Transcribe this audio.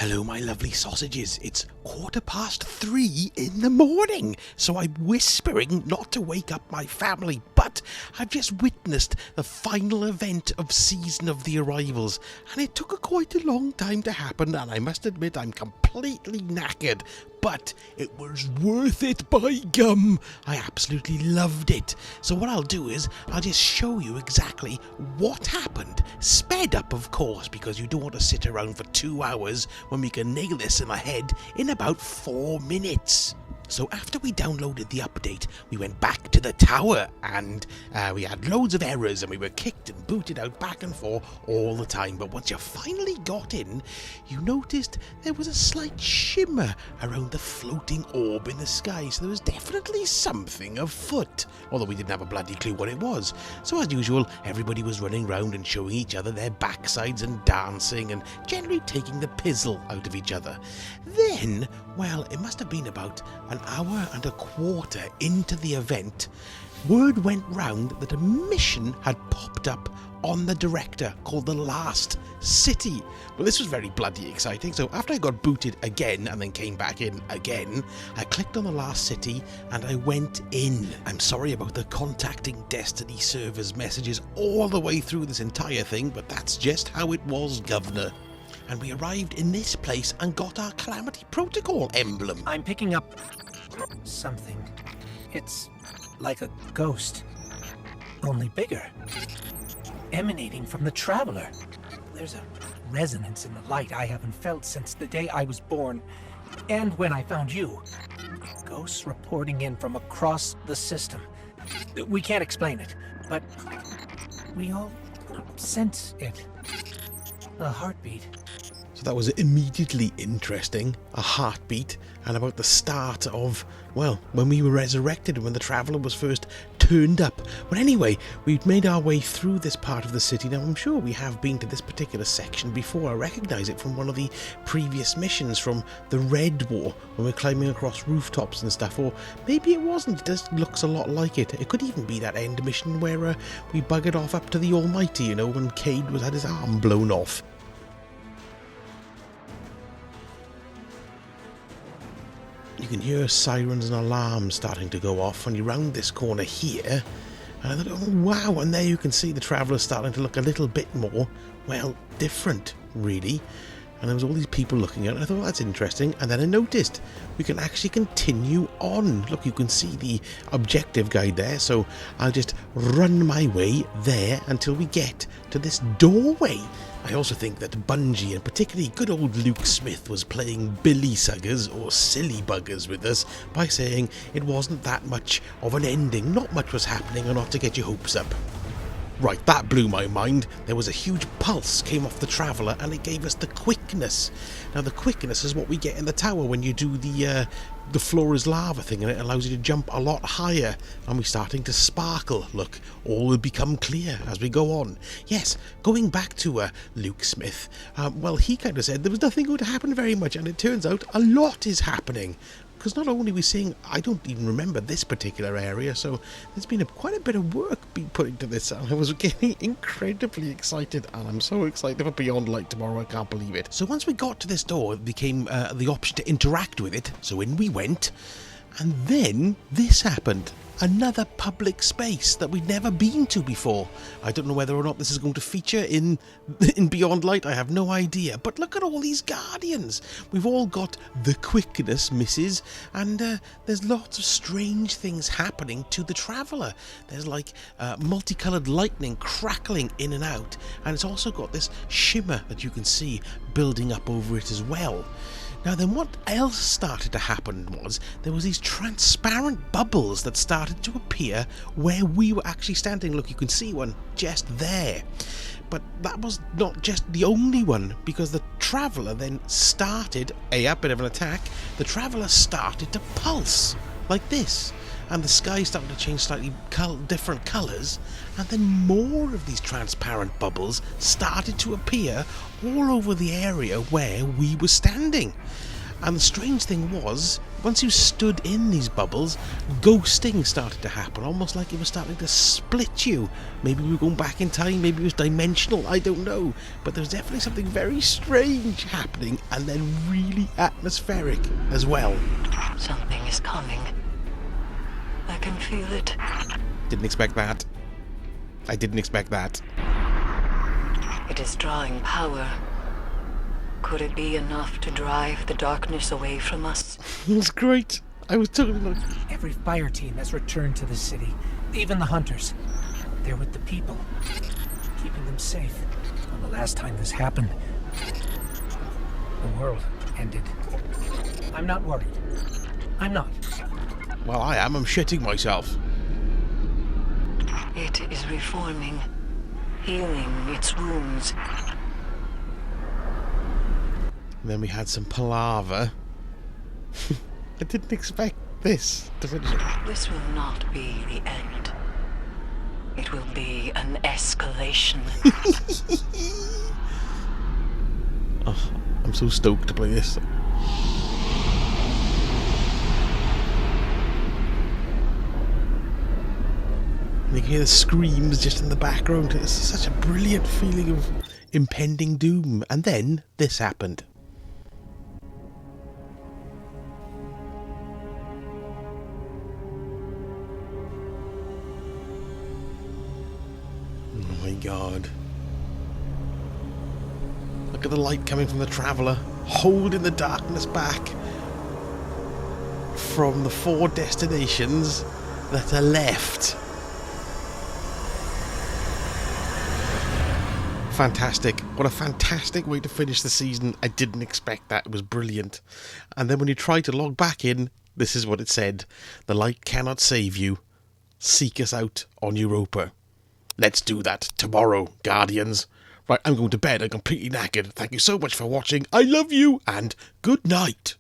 Hello, my lovely sausages. It's 3:15 in the morning, so I'm whispering not to wake up my family, but I've just witnessed the final event of Season of the Arrivals, and it took quite a long time to happen, and I must admit I'm completely knackered, but it was worth it, by gum. I absolutely loved it. So what I'll do is I'll just show you exactly what happened, sped up of course, because you don't want to sit around for 2 hours when we can nail this in the head in about 4 minutes. So after we downloaded the update, we went back to the tower and we had loads of errors and we were kicked and booted out back and forth all the time. But once you finally got in, you noticed there was a slight shimmer around the floating orb in the sky. So there was definitely something afoot, although we didn't have a bloody clue what it was. So as usual, everybody was running around and showing each other their backsides and dancing and generally taking the pizzle out of each other. Then, well, it must have been about an hour and a quarter into the event, word went round that a mission had popped up on the director called The Last City. Well, this was very bloody exciting, so after I got booted again and then came back in again, I clicked on The Last City and I went in. I'm sorry about the contacting Destiny servers messages all the way through this entire thing, but that's just how it was, governor. And we arrived in this place and got our Calamity Protocol emblem. I'm picking up something. It's like a ghost, only bigger, emanating from the Traveler. There's a resonance in the light I haven't felt since the day I was born, and when I found you. Ghosts reporting in from across the system. We can't explain it, but we all sense it. A heartbeat. So that was immediately interesting, a heartbeat, and about the start of, well, when we were resurrected, when the Traveller was first turned up. But anyway, we'd made our way through this part of the city. Now, I'm sure we have been to this particular section before. I recognise it from one of the previous missions from the Red War, when we're climbing across rooftops and stuff, or maybe it wasn't. It just looks a lot like it. It could even be that end mission where we buggered off up to the Almighty, you know, when Cade had his arm blown off. You can hear sirens and alarms starting to go off when you round this corner here. And I thought, oh wow, and there you can see the Traveller starting to look a little bit more, well, different, really. And there was all these people looking at it, and I thought, that's interesting. And then I noticed we can actually continue on. Look, you can see the objective guide there, so I'll just run my way there until we get to this doorway. I also think that Bungie, and particularly good old Luke Smith, was playing Billy Suggers or Silly Buggers with us by saying it wasn't that much of an ending, not much was happening, or not to get your hopes up. Right, that blew my mind. There was a huge pulse came off the Traveller and it gave us the quickness. Now the quickness is what we get in the tower when you do the floor is lava thing, and it allows you to jump a lot higher, and we're starting to sparkle. Look, all will become clear as we go on. Yes, going back to Luke Smith, well, he kind of said there was nothing going to happen very much, and it turns out a lot is happening. Because not only are we seeing, I don't even remember this particular area, so there's been quite a bit of work being put into this, and I was getting incredibly excited, and I'm so excited for Beyond Light tomorrow, I can't believe it. So once we got to this door, it became the option to interact with it, so in we went, and then this happened. Another public space that we'd never been to before. I don't know whether or not this is going to feature in Beyond Light, I have no idea. But look at all these Guardians. We've all got the quickness misses, and there's lots of strange things happening to the Traveller. There's like multicoloured lightning crackling in and out, and it's also got this shimmer that you can see building up over it as well. Now then, what else started to happen was there was these transparent bubbles that started to appear where we were actually standing. Look, you can see one just there. But that was not just the only one, because the Traveller then started, a bit of an attack, the Traveller started to pulse, like this. And the sky started to change slightly different colours, and then more of these transparent bubbles started to appear all over the area where we were standing. And the strange thing was, once you stood in these bubbles, ghosting started to happen, almost like it was starting to split you. Maybe we were going back in time, maybe it was dimensional, I don't know. But there's definitely something very strange happening, and then really atmospheric as well. Something is coming. I can feel it. Didn't expect that. I didn't expect that. It is drawing power. Could it be enough to drive the darkness away from us? It was great. I was totally like... Every fire team has returned to the city, even the hunters. They're with the people, keeping them safe. Well, the last time this happened, the world ended. I'm not worried. I'm not. Well, I am. I'm shitting myself. It is reforming, healing its wounds. And then we had some palaver. I didn't expect this to finish it. This will not be the end. It will be an escalation. Oh, I'm so stoked to play this. And you can hear the screams just in the background. It's such a brilliant feeling of impending doom. And then this happened. Oh my god. Look at the light coming from the Traveller, holding the darkness back from the 4 destinations that are left. Fantastic. What a fantastic way to finish the season. I didn't expect that. It was brilliant. And then when you try to log back in, this is what it said. The light cannot save you. Seek us out on Europa. Let's do that tomorrow, Guardians. Right, I'm going to bed. I'm completely knackered. Thank you so much for watching. I love you, and good night.